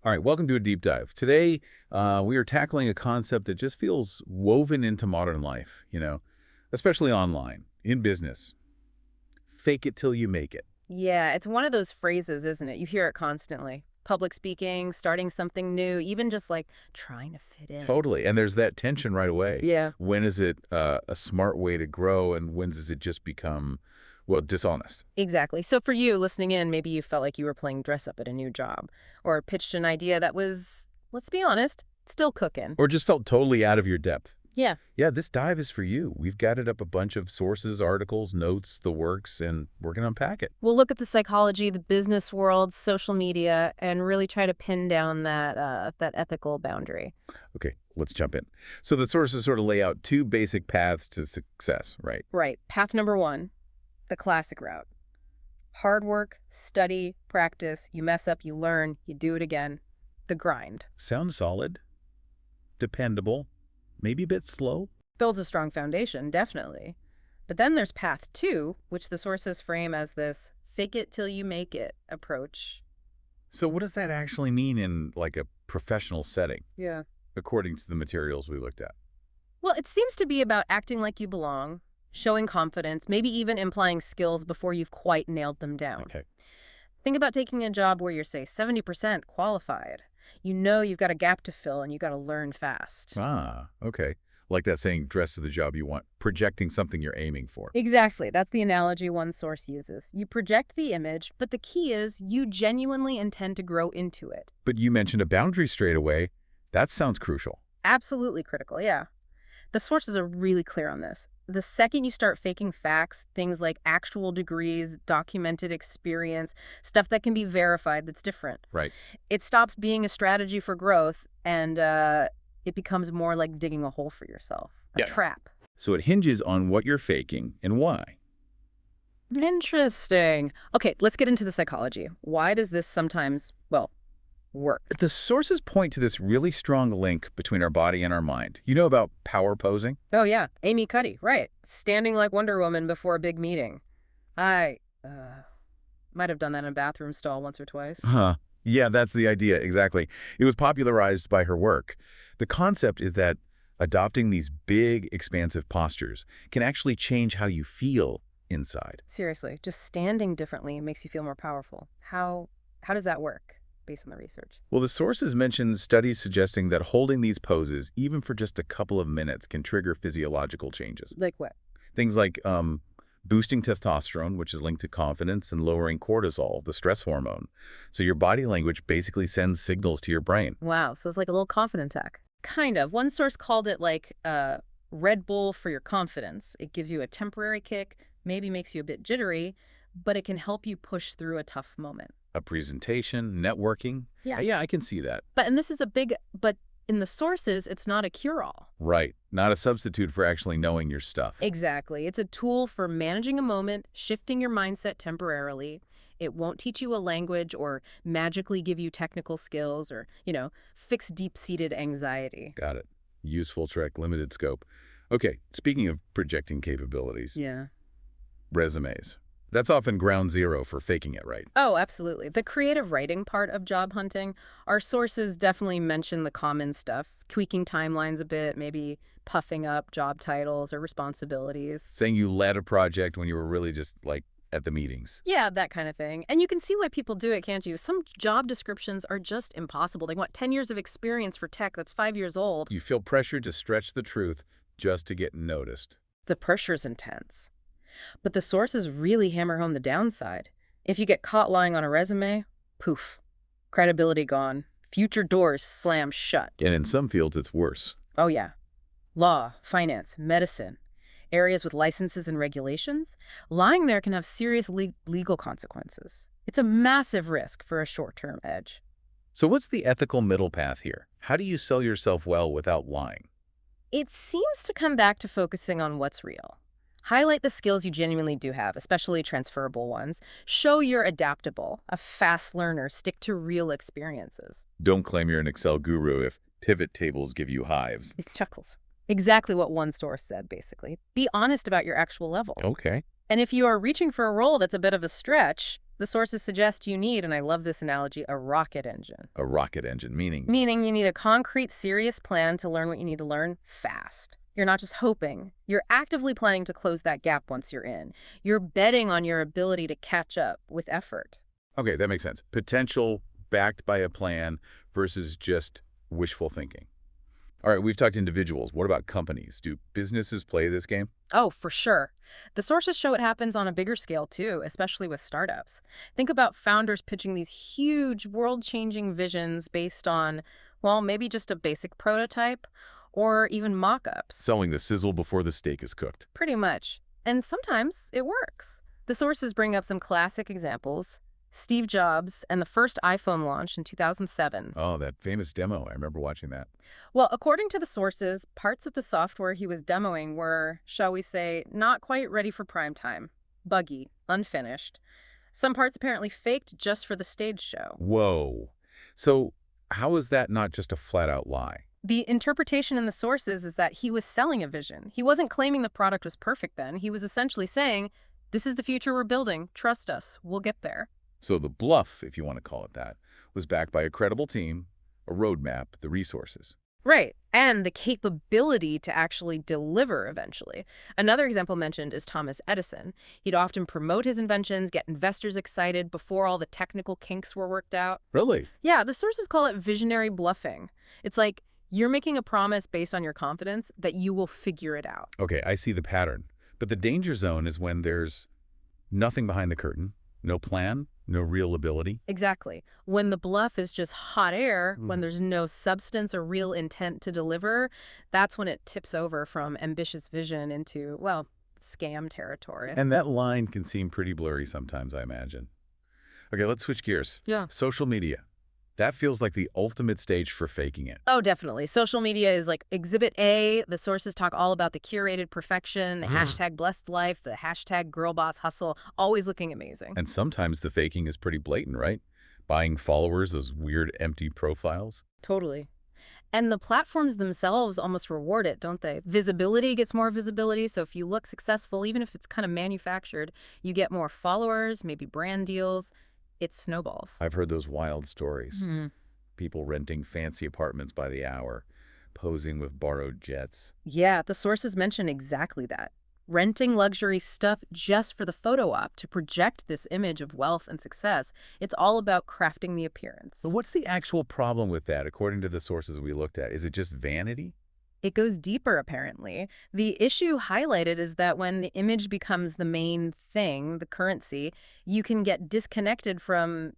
All right, welcome to a deep dive. Today, we are tackling a concept that just feels woven into modern life, especially online, in business. Fake it till you make it. Yeah, it's one of those phrases, isn't it? You hear it constantly. Public speaking, starting something new, even just like trying to fit in. Totally. And there's that tension right away. Yeah. When is it a smart way to grow, and when does it just become, well, dishonest? Exactly. So for you listening in, maybe you felt like you were playing dress up at a new job or pitched an idea that was, let's be honest, still cooking. Or just felt totally out of your depth? Yeah. Yeah, this dive is for you. We've gathered up a bunch of sources, articles, notes, the works, and we're going to unpack it. We'll look at the psychology, the business world, social media, and really try to pin down that ethical boundary. Okay, let's jump in. So the sources sort of lay out two basic paths to success, right? Right. Path number one, the classic route. Hard work, study, practice, you mess up, you learn, you do it again. The grind. Sounds solid, dependable, maybe a bit slow. Builds a strong foundation, definitely. But then there's path two, which the sources frame as this fake it till you make it approach. So what does that actually mean in like a professional setting, Yeah. according to the materials we looked at? Well, it seems to be about acting like you belong, showing confidence, maybe even implying skills before you've quite nailed them down. Okay. Think about taking a job where you're, say, 70% qualified. You know you've got a gap to fill and you got to learn fast. Ah, okay. Like that saying, dress to the job you want, projecting something you're aiming for. Exactly. That's the analogy one source uses. You project the image, but the key is you genuinely intend to grow into it. But you mentioned a boundary straight away. That sounds crucial. Absolutely critical, yeah. The sources are really clear on this. The second you start faking facts, things like actual degrees, documented experience, stuff that can be verified that's different, Right. it stops being a strategy for growth and it becomes more like digging a hole for yourself, a Yeah. trap. So it hinges on what you're faking and why. Interesting. Okay, let's get into the psychology. Why does this sometimes, well, work? The sources point to this really strong link between our body and our mind. You know about power posing? Oh, yeah. Amy Cuddy, right. Standing like Wonder Woman before a big meeting. I might have done that in a bathroom stall once or twice. Huh. Yeah, that's the idea, exactly. It was popularized by her work. The concept is that adopting these big, expansive postures can actually change how you feel inside. Seriously, just standing differently makes you feel more powerful. How does that work, based on the research? Well, the sources mention studies suggesting that holding these poses, even for just a couple of minutes, can trigger physiological changes. Like what? Things like boosting testosterone, which is linked to confidence, and lowering cortisol, the stress hormone. So your body language basically sends signals to your brain. Wow, so it's like a little confidence hack. Kind of. One source called it like Red Bull for your confidence. It gives you a temporary kick, maybe makes you a bit jittery, but it can help you push through a tough moment. A presentation, networking. Yeah. Yeah, I can see that. And this is a big, but in the sources, it's not a cure-all. Right. Not a substitute for actually knowing your stuff. Exactly. It's a tool for managing a moment, shifting your mindset temporarily. It won't teach you a language or magically give you technical skills or, fix deep-seated anxiety. Got it. Useful trick, limited scope. Okay, speaking of projecting capabilities, Yeah. resumes. That's often ground zero for faking it, right? Oh, absolutely. The creative writing part of job hunting, our sources definitely mention the common stuff, tweaking timelines a bit, maybe puffing up job titles or responsibilities. Saying you led a project when you were really just, like, at the meetings. Yeah, that kind of thing. And you can see why people do it, can't you? Some job descriptions are just impossible. They want 10 years of experience for tech that's 5 years old. You feel pressured to stretch the truth just to get noticed. The pressure's intense. But the sources really hammer home the downside. If you get caught lying on a resume, poof, credibility gone, future doors slam shut. And in some fields, it's worse. Oh, yeah. Law, finance, medicine, areas with licenses and regulations, lying there can have serious legal consequences. It's a massive risk for a short-term edge. So what's the ethical middle path here? How do you sell yourself well without lying? It seems to come back to focusing on what's real. Highlight the skills you genuinely do have, especially transferable ones. Show you're adaptable, a fast learner, stick to real experiences. Don't claim you're an Excel guru if pivot tables give you hives. It chuckles. Exactly what one source said, basically. Be honest about your actual level. Okay. And if you are reaching for a role that's a bit of a stretch, The sources suggest you need, and I love this analogy, a rocket engine. A rocket engine, meaning? Meaning you need a concrete, serious plan to learn what you need to learn fast. You're not just hoping. You're actively planning to close that gap once you're in. You're betting on your ability to catch up with effort. Okay, that makes sense. Potential backed by a plan versus just wishful thinking. All right, we've talked individuals. What about companies? Do businesses play this game? Oh, for sure. The sources show it happens on a bigger scale, too, especially with startups. Think about founders pitching these huge, world-changing visions based on, well, maybe just a basic prototype or even mock-ups. Selling the sizzle before the steak is cooked. Pretty much. And sometimes it works. The sources bring up some classic examples. Steve Jobs and the first iPhone launch in 2007. Oh, that famous demo. I remember watching that. Well, according to the sources, parts of the software he was demoing were, shall we say, not quite ready for prime time. Buggy, unfinished. Some parts apparently faked just for the stage show. Whoa. So how is that not just a flat-out lie? The interpretation in the sources is that he was selling a vision. He wasn't claiming the product was perfect then. He was essentially saying, this is the future we're building. Trust us. We'll get there. So the bluff, if you want to call it that, was backed by a credible team, a roadmap, the resources. Right, and the capability to actually deliver eventually. Another example mentioned is Thomas Edison. He'd often promote his inventions, get investors excited before all the technical kinks were worked out. Really? Yeah, the sources call it visionary bluffing. It's like you're making a promise based on your confidence that you will figure it out. Okay, I see the pattern. But the danger zone is when there's nothing behind the curtain, no plan, no real ability. Exactly. When the bluff is just hot air, when there's no substance or real intent to deliver, that's when it tips over from ambitious vision into, well, scam territory. And that line can seem pretty blurry sometimes, I imagine. Okay, let's switch gears. Yeah. Social media. That feels like the ultimate stage for faking it. Oh, definitely. Social media is like exhibit A. The sources talk all about the curated perfection, the hashtag blessed life, the hashtag girl boss hustle, always looking amazing. And sometimes the faking is pretty blatant, right? Buying followers, those weird empty profiles. Totally. And the platforms themselves almost reward it, don't they? Visibility gets more visibility, so if you look successful, even if it's kind of manufactured, you get more followers, maybe brand deals. It snowballs. I've heard those wild stories. People renting fancy apartments by the hour, posing with borrowed jets. Yeah, the sources mention exactly that. Renting luxury stuff just for the photo op to project this image of wealth and success. It's all about crafting the appearance. But what's the actual problem with that, according to the sources we looked at? Is it just vanity? It goes deeper, apparently. The issue highlighted is that when the image becomes the main thing, the currency, you can get disconnected from,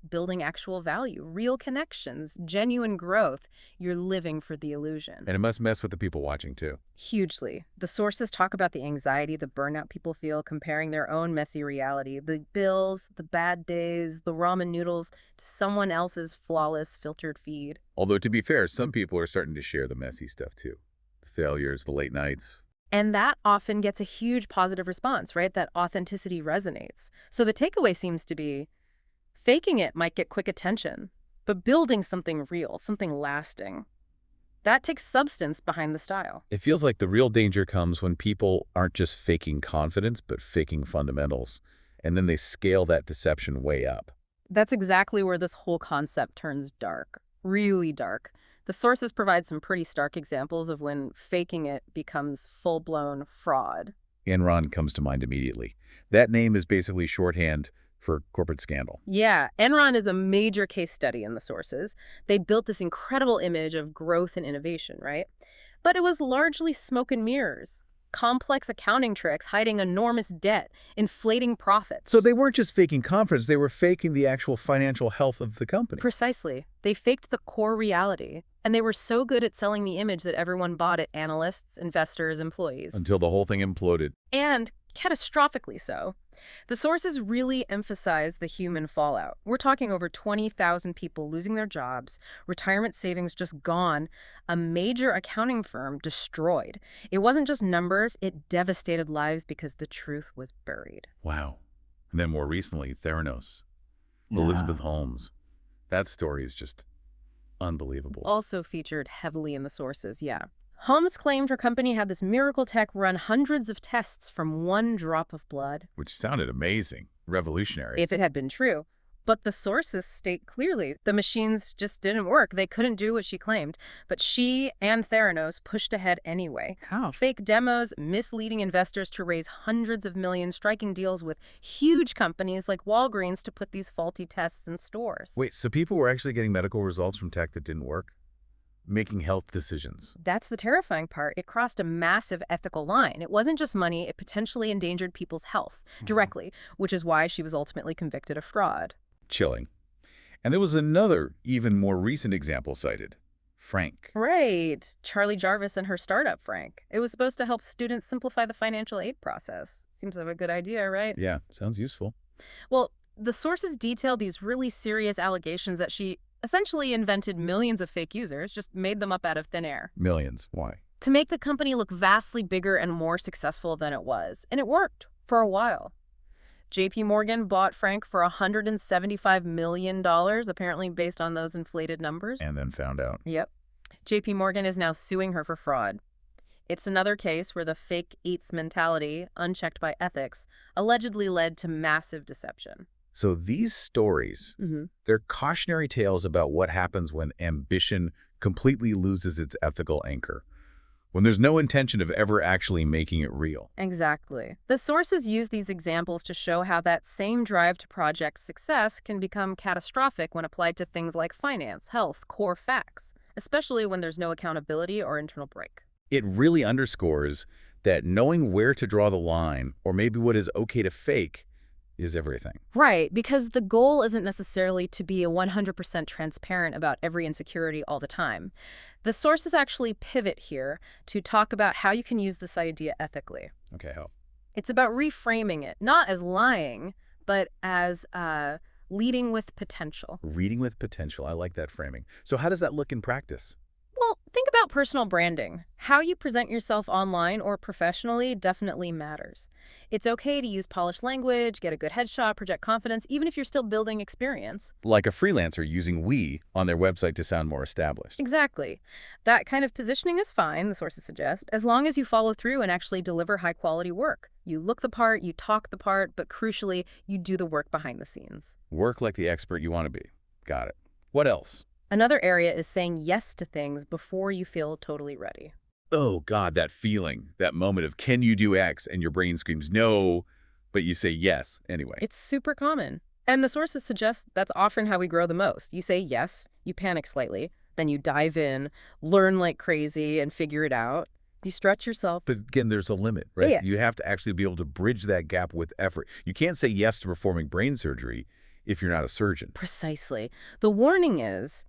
building actual value, real connections, genuine growth. You're living for the illusion. And it must mess with the people watching, too. Hugely. The sources talk about the anxiety, the burnout people feel comparing their own messy reality, the bills, the bad days, the ramen noodles, to someone else's flawless filtered feed. Although, to be fair, some people are starting to share the messy stuff, too. The failures, the late nights. And that often gets a huge positive response, right? That authenticity resonates. So the takeaway seems to be, faking it might get quick attention, but building something real, something lasting, that takes substance behind the style. It feels like the real danger comes when people aren't just faking confidence, but faking fundamentals. And then they scale that deception way up. That's exactly where this whole concept turns dark, really dark. The sources provide some pretty stark examples of when faking it becomes full-blown fraud. Enron comes to mind immediately. That name is basically shorthand for corporate scandal. Yeah, Enron is a major case study in the sources. They built this incredible image of growth and innovation, right? But it was largely smoke and mirrors. Complex accounting tricks, hiding enormous debt, inflating profits. So they weren't just faking confidence, they were faking the actual financial health of the company. Precisely. They faked the core reality. And they were so good at selling the image that everyone bought it, analysts, investors, employees. Until the whole thing imploded. And catastrophically so. The sources really emphasize the human fallout. We're talking over 20,000 people losing their jobs, retirement savings just gone, a major accounting firm destroyed. It wasn't just numbers, it devastated lives because the truth was buried. Wow. And then more recently, Theranos, Elizabeth Holmes. That story is just unbelievable. Also featured heavily in the sources, yeah. Holmes claimed her company had this miracle tech run hundreds of tests from one drop of blood. Which sounded amazing. revolutionary. if it had been true. But the sources state clearly the machines just didn't work. They couldn't do what she claimed. But she and Theranos pushed ahead anyway. How? Fake demos, misleading investors to raise hundreds of millions, striking deals with huge companies like Walgreens to put these faulty tests in stores. Wait, so people were actually getting medical results from tech that didn't work? Making health decisions. That's the terrifying part. It crossed a massive ethical line. It wasn't just money, it potentially endangered people's health directly, which is why she was ultimately convicted of fraud. Chilling. And there was another, even more recent example cited. Frank. Right. Charlie Jarvis and her startup, Frank. It was supposed to help students simplify the financial aid process. Seems like a good idea, right? Yeah, sounds useful. Well, the sources detail these really serious allegations that she essentially invented millions of fake users, just made them up out of thin air. Millions. Why? To make the company look vastly bigger and more successful than it was. And it worked for a while. JP Morgan bought Frank for $175 million, apparently based on those inflated numbers. And then found out. Yep. JP Morgan is now suing her for fraud. It's another case where the fake eats mentality, unchecked by ethics, allegedly led to massive deception. So these stories, they're cautionary tales about what happens when ambition completely loses its ethical anchor, when there's no intention of ever actually making it real. Exactly. The sources use these examples to show how that same drive to project success can become catastrophic when applied to things like finance, health, core facts, especially when there's no accountability or internal brake. It really underscores that knowing where to draw the line, or maybe what is okay to fake, is everything. Right, because the goal isn't necessarily to be a 100% transparent about every insecurity all the time. The sources actually pivot here to talk about how you can use this idea ethically. Okay, how? It's about reframing it, not as lying, but as leading with potential. Reading with potential. I like that framing. So how does that look in practice? Well, think about personal branding. How you present yourself online or professionally definitely matters. It's okay to use polished language, get a good headshot, project confidence, even if you're still building experience. Like a freelancer using "we" on their website to sound more established. Exactly. That kind of positioning is fine, the sources suggest, as long as you follow through and actually deliver high-quality work. You look the part, you talk the part, but crucially, you do the work behind the scenes. Work like the expert you want to be. Got it. What else? Another area is saying yes to things before you feel totally ready. Oh, God, that feeling, that moment of can you do X, and your brain screams no, but you say yes anyway. It's super common. And the sources suggest that's often how we grow the most. You say yes, you panic slightly, then you dive in, learn like crazy, and figure it out. You stretch yourself. But again, there's a limit, right? Yeah. You have to actually be able to bridge that gap with effort. You can't say yes to performing brain surgery if you're not a surgeon. Precisely. The warning is,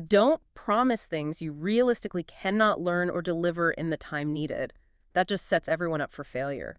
don't promise things you realistically cannot learn or deliver in the time needed. That just sets everyone up for failure.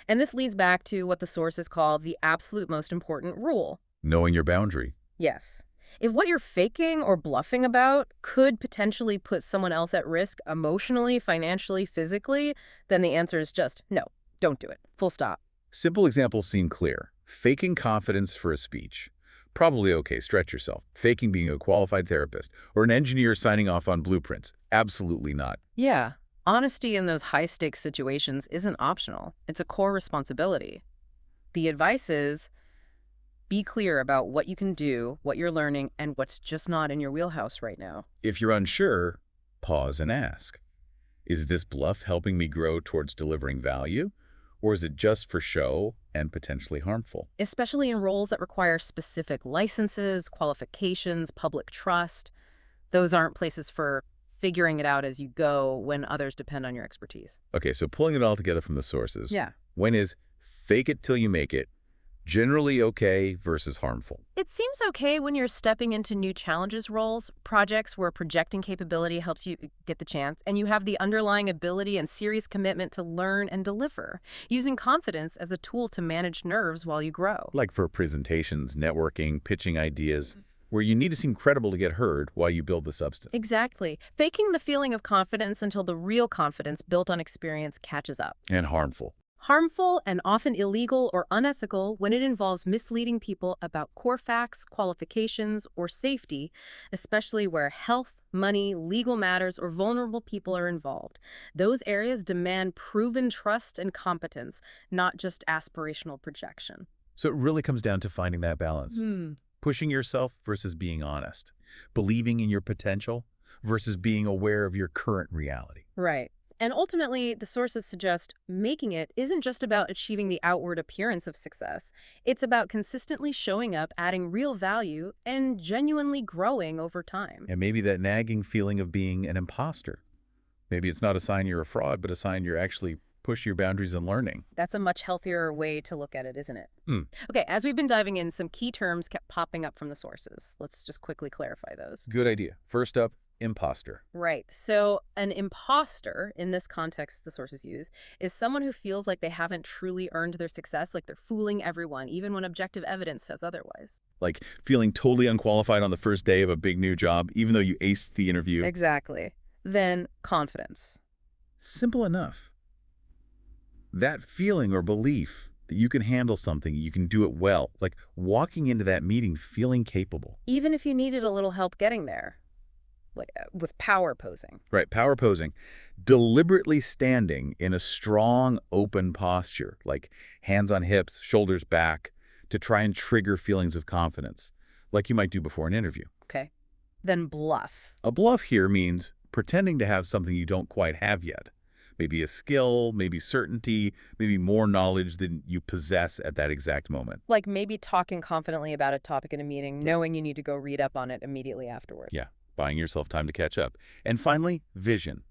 And this leads back to what the sources call the absolute most important rule. Knowing your boundary. Yes. If what you're faking or bluffing about could potentially put someone else at risk emotionally, financially, physically, then the answer is just no, don't do it. Full stop. Simple examples seem clear. Faking confidence for a speech. Probably okay, stretch yourself. Faking being a qualified therapist or an engineer signing off on blueprints. Absolutely not. Yeah. Honesty in those high-stakes situations isn't optional. It's a core responsibility. The advice is be clear about what you can do, what you're learning, and what's just not in your wheelhouse right now. If you're unsure, pause and ask. Is this bluff helping me grow towards delivering value? Or is it just for show and potentially harmful? Especially in roles that require specific licenses, qualifications, public trust. Those aren't places for figuring it out as you go when others depend on your expertise. Okay, so pulling it all together from the sources. Yeah. When is fake it till you make it generally okay versus harmful? It seems okay when you're stepping into new challenges roles, projects where projecting capability helps you get the chance, and you have the underlying ability and serious commitment to learn and deliver, using confidence as a tool to manage nerves while you grow. Like for presentations, networking, pitching ideas, where you need to seem credible to get heard while you build the substance. Exactly. Faking the feeling of confidence until the real confidence built on experience catches up. And harmful. Harmful and often illegal or unethical when it involves misleading people about core facts, qualifications, or safety, especially where health, money, legal matters, or vulnerable people are involved. Those areas demand proven trust and competence, not just aspirational projection. So it really comes down to finding that balance. Hmm. Pushing yourself versus being honest. Believing in your potential versus being aware of your current reality. Right. And ultimately, the sources suggest making it isn't just about achieving the outward appearance of success. It's about consistently showing up, adding real value, and genuinely growing over time. And maybe that nagging feeling of being an imposter. Maybe it's not a sign you're a fraud, but a sign you're actually pushing your boundaries and learning. That's a much healthier way to look at it, isn't it? Hmm. Okay, as we've been diving in, some key terms kept popping up from the sources. Let's just quickly clarify those. Good idea. First up, imposter. Right. So an imposter, in this context the sources use, is someone who feels like they haven't truly earned their success, like they're fooling everyone, even when objective evidence says otherwise. Like feeling totally unqualified on the first day of a big new job, even though you aced the interview. Exactly. Then confidence. Simple enough. That feeling or belief that you can handle something, you can do it well, like walking into that meeting feeling capable. Even if you needed a little help getting there, like with power posing. Right, power posing. Deliberately standing in a strong, open posture, like hands on hips, shoulders back, to try and trigger feelings of confidence, like you might do before an interview. Okay. Then bluff. A bluff here means pretending to have something you don't quite have yet. Maybe a skill, maybe certainty, maybe more knowledge than you possess at that exact moment. Like maybe talking confidently about a topic in a meeting, knowing you need to go read up on it immediately afterward. Yeah, buying yourself time to catch up. And finally, vision.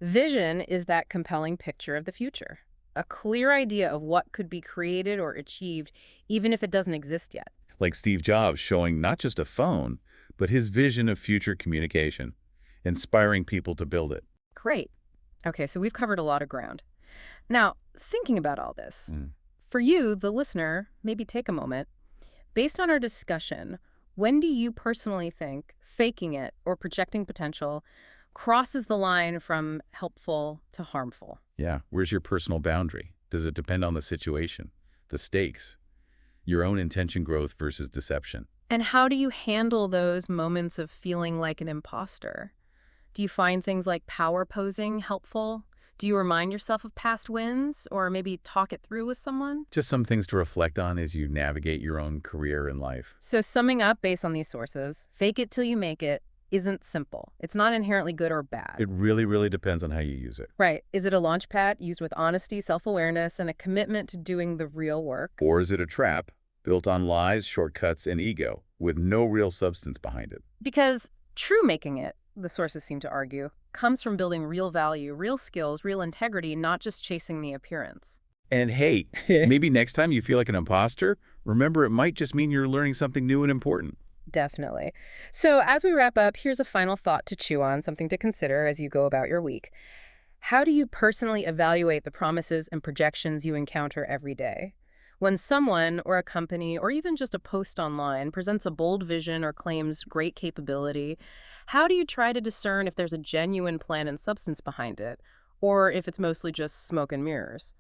Vision is that compelling picture of the future. A clear idea of what could be created or achieved, even if it doesn't exist yet. Like Steve Jobs showing not just a phone, but his vision of future communication, inspiring people to build it. Great. Okay, so we've covered a lot of ground. Now, thinking about all this, Mm. for you, the listener, maybe take a moment. Based on our discussion, when do you personally think faking it or projecting potential crosses the line from helpful to harmful? Yeah, where's your personal boundary? Does it depend on the situation, the stakes, your own intention growth versus deception? And how do you handle those moments of feeling like an imposter? Do you find things like power posing helpful? Do you remind yourself of past wins or maybe talk it through with someone? Just some things to reflect on as you navigate your own career and life. So summing up based on these sources, fake it till you make it isn't simple. It's not inherently good or bad. It really, really depends on how you use it. Right. Is it a launch pad used with honesty, self-awareness, and a commitment to doing the real work? Or is it a trap built on lies, shortcuts, and ego with no real substance behind it? Because true making it, the sources seem to argue, comes from building real value, real skills, real integrity, not just chasing the appearance. And hey, maybe next time you feel like an imposter, remember it might just mean you're learning something new and important. Definitely. So as we wrap up, here's a final thought to chew on, something to consider as you go about your week. How do you personally evaluate the promises and projections you encounter every day? When someone or a company or even just a post online presents a bold vision or claims great capability, how do you try to discern if there's a genuine plan and substance behind it, or if it's mostly just smoke and mirrors?